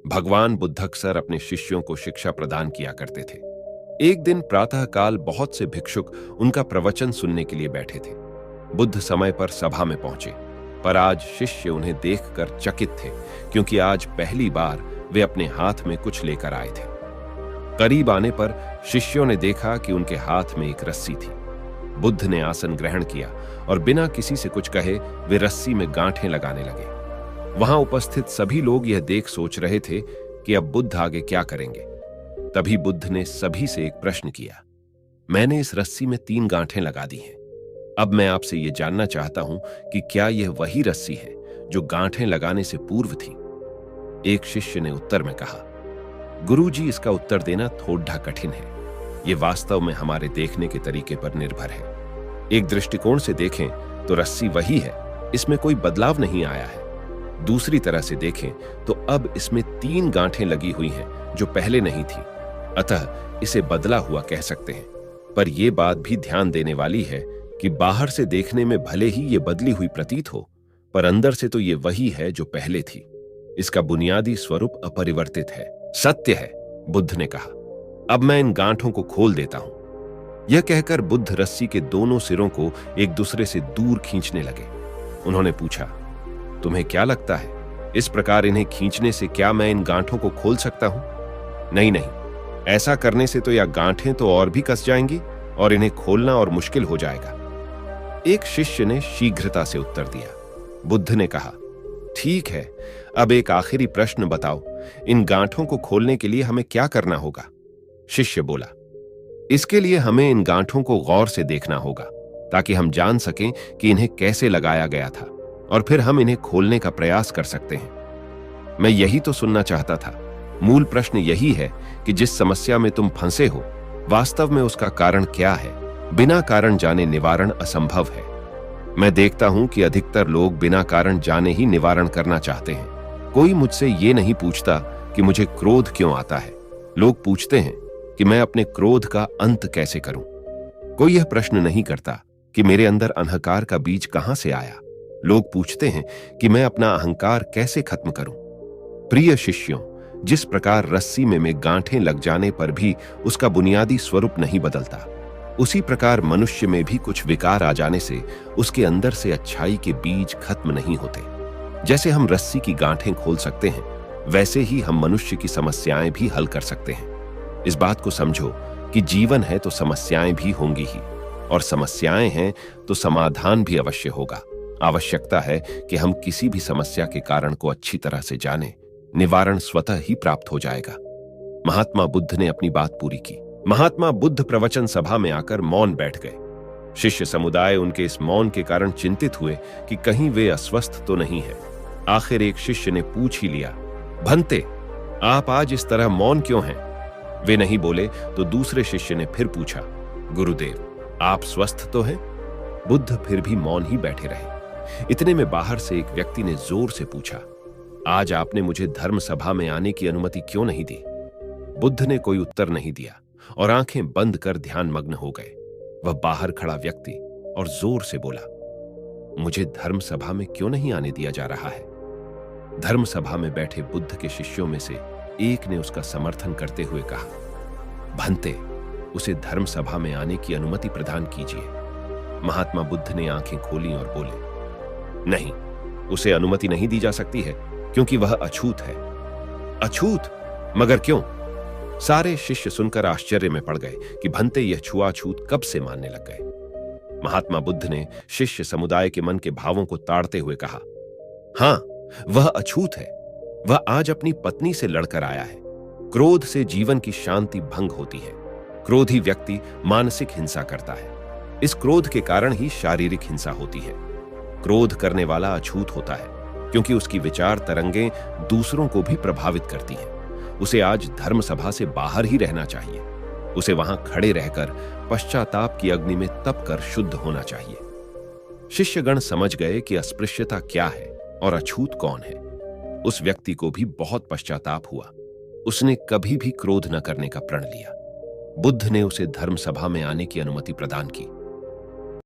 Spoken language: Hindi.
भगवान बुद्ध अक्सर अपने शिष्यों को शिक्षा प्रदान किया करते थे। एक दिन प्रातःकाल बहुत से भिक्षुक उनका प्रवचन सुनने के लिए बैठे थे। बुद्ध समय पर सभा में पहुंचे, पर आज शिष्य उन्हें देखकर चकित थे, क्योंकि आज पहली बार वे अपने हाथ में कुछ लेकर आए थे। करीब आने पर शिष्यों ने देखा कि उनके हाथ में एक रस्सी थी। बुद्ध ने आसन ग्रहण किया और बिना किसी से कुछ कहे वे रस्सी में गांठें लगाने लगे। वहां उपस्थित सभी लोग यह देख सोच रहे थे कि अब बुद्ध आगे क्या करेंगे। तभी बुद्ध ने सभी से एक प्रश्न किया। मैंने इस रस्सी में 3 गांठें लगा दी हैं। अब मैं आपसे यह जानना चाहता हूं कि क्या यह वही रस्सी है जो गांठें लगाने से पूर्व थी? एक शिष्य ने उत्तर में कहा, गुरुजी, इसका उत्तर देना थोड़ा कठिन है। यह वास्तव में हमारे देखने के तरीके पर निर्भर है। एक दृष्टिकोण से देखें तो रस्सी वही है, इसमें कोई बदलाव नहीं आया है। दूसरी तरह से देखें तो अब इसमें 3 गांठें लगी हुई हैं जो पहले नहीं थी, अतः इसे बदला हुआ कह सकते हैं। पर यह बात भी ध्यान देने वाली है कि बाहर से देखने में भले ही ये बदली हुई प्रतीत हो, पर अंदर से तो ये वही है जो पहले थी। इसका बुनियादी स्वरूप अपरिवर्तित है, सत्य है, बुद्ध ने कहा। अब मैं इन गांठों को खोल देता हूं। यह कहकर बुद्ध रस्सी के दोनों सिरों को एक दूसरे से दूर खींचने लगे। उन्होंने पूछा, तुम्हें क्या लगता है, इस प्रकार इन्हें खींचने से क्या मैं इन गांठों को खोल सकता हूं? नहीं नहीं, ऐसा करने से तो यह गांठें तो और भी कस जाएंगी और इन्हें खोलना और मुश्किल हो जाएगा। एक शिष्य ने शीघ्रता से उत्तर दिया। बुद्ध ने कहा, ठीक है, अब एक आखिरी प्रश्न बताओ, इन गांठों को खोलने के लिए हमें क्या करना होगा? शिष्य बोला, इसके लिए हमें इन गांठों को गौर से देखना होगा, ताकि हम जान सकें कि इन्हें कैसे लगाया गया था, और फिर हम इन्हें खोलने का प्रयास कर सकते हैं। मैं यही तो सुनना चाहता था। मूल प्रश्न यही है कि जिस समस्या में तुम फंसे हो, वास्तव में उसका कारण क्या है? बिना कारण जाने निवारण असंभव है। मैं देखता हूं कि अधिकतर लोग बिना कारण जाने ही निवारण करना चाहते हैं। कोई मुझसे ये नहीं पूछता कि मुझे क्रोध क्यों आता है। लोग पूछते हैं कि मैं अपने क्रोध का अंत कैसे करूं। कोई यह प्रश्न नहीं करता कि मेरे अंदर अहंकार का बीज कहां से आया। लोग पूछते हैं कि मैं अपना अहंकार कैसे खत्म करूं। प्रिय शिष्यों, जिस प्रकार रस्सी में गांठें लग जाने पर भी उसका बुनियादी स्वरूप नहीं बदलता, उसी प्रकार मनुष्य में भी कुछ विकार आ जाने से उसके अंदर से अच्छाई के बीज खत्म नहीं होते। जैसे हम रस्सी की गांठें खोल सकते हैं, वैसे ही हम मनुष्य की समस्याएं भी हल कर सकते हैं। इस बात को समझो कि जीवन है तो समस्याएं भी होंगी ही, और समस्याएं हैं तो समाधान भी अवश्य होगा। आवश्यकता है कि हम किसी भी समस्या के कारण को अच्छी तरह से जानें, निवारण स्वतः ही प्राप्त हो जाएगा। महात्मा बुद्ध ने अपनी बात पूरी की। महात्मा बुद्ध प्रवचन सभा में आकर मौन बैठ गए। शिष्य समुदाय उनके इस मौन के कारण चिंतित हुए कि कहीं वे अस्वस्थ तो नहीं है। आखिर एक शिष्य ने पूछ ही लिया, भंते, आप आज इस तरह मौन क्यों हैं? वे नहीं बोले तो दूसरे शिष्य ने फिर पूछा, गुरुदेव, आप स्वस्थ तो हैं? बुद्ध फिर भी मौन ही बैठे रहे। इतने में बाहर से एक व्यक्ति ने जोर से पूछा, आज आपने मुझे धर्म सभा में आने की अनुमति क्यों नहीं दी? बुद्ध ने कोई उत्तर नहीं दिया और आंखें बंद कर ध्यान मग्न हो गए। वह बाहर खड़ा व्यक्ति और जोर से बोला, मुझे धर्म सभा में क्यों नहीं आने दिया जा रहा है? धर्म सभा में बैठे बुद्ध के शिष्यों में से एक ने उसका समर्थन करते हुए कहा, भंते, उसे धर्म सभा में आने की अनुमति प्रदान कीजिए। महात्मा बुद्ध ने आंखें खोली और बोले, नहीं, उसे अनुमति नहीं दी जा सकती है, क्योंकि वह अछूत है। अछूत? मगर क्यों? सारे शिष्य सुनकर आश्चर्य में पड़ गए कि भंते यह छुआछूत कब से मानने लग गए। महात्मा बुद्ध ने शिष्य समुदाय के मन के भावों को ताड़ते हुए कहा, हां, वह अछूत है। वह आज अपनी पत्नी से लड़कर आया है। क्रोध से जीवन की शांति भंग होती है। क्रोधी व्यक्ति मानसिक हिंसा करता है। इस क्रोध के कारण ही शारीरिक हिंसा होती है। क्रोध करने वाला अछूत होता है, क्योंकि उसकी विचार तरंगें दूसरों को भी प्रभावित करती हैं। उसे आज धर्म सभा से बाहर ही रहना चाहिए। उसे वहां खड़े रहकर पश्चाताप की अग्नि में तप कर शुद्ध होना चाहिए। शिष्यगण समझ गए कि अस्पृश्यता क्या है और अछूत कौन है। उस व्यक्ति को भी बहुत पश्चाताप हुआ। उसने कभी भी क्रोध न करने का प्रण लिया। बुद्ध ने उसे धर्म सभा में आने की अनुमति प्रदान की।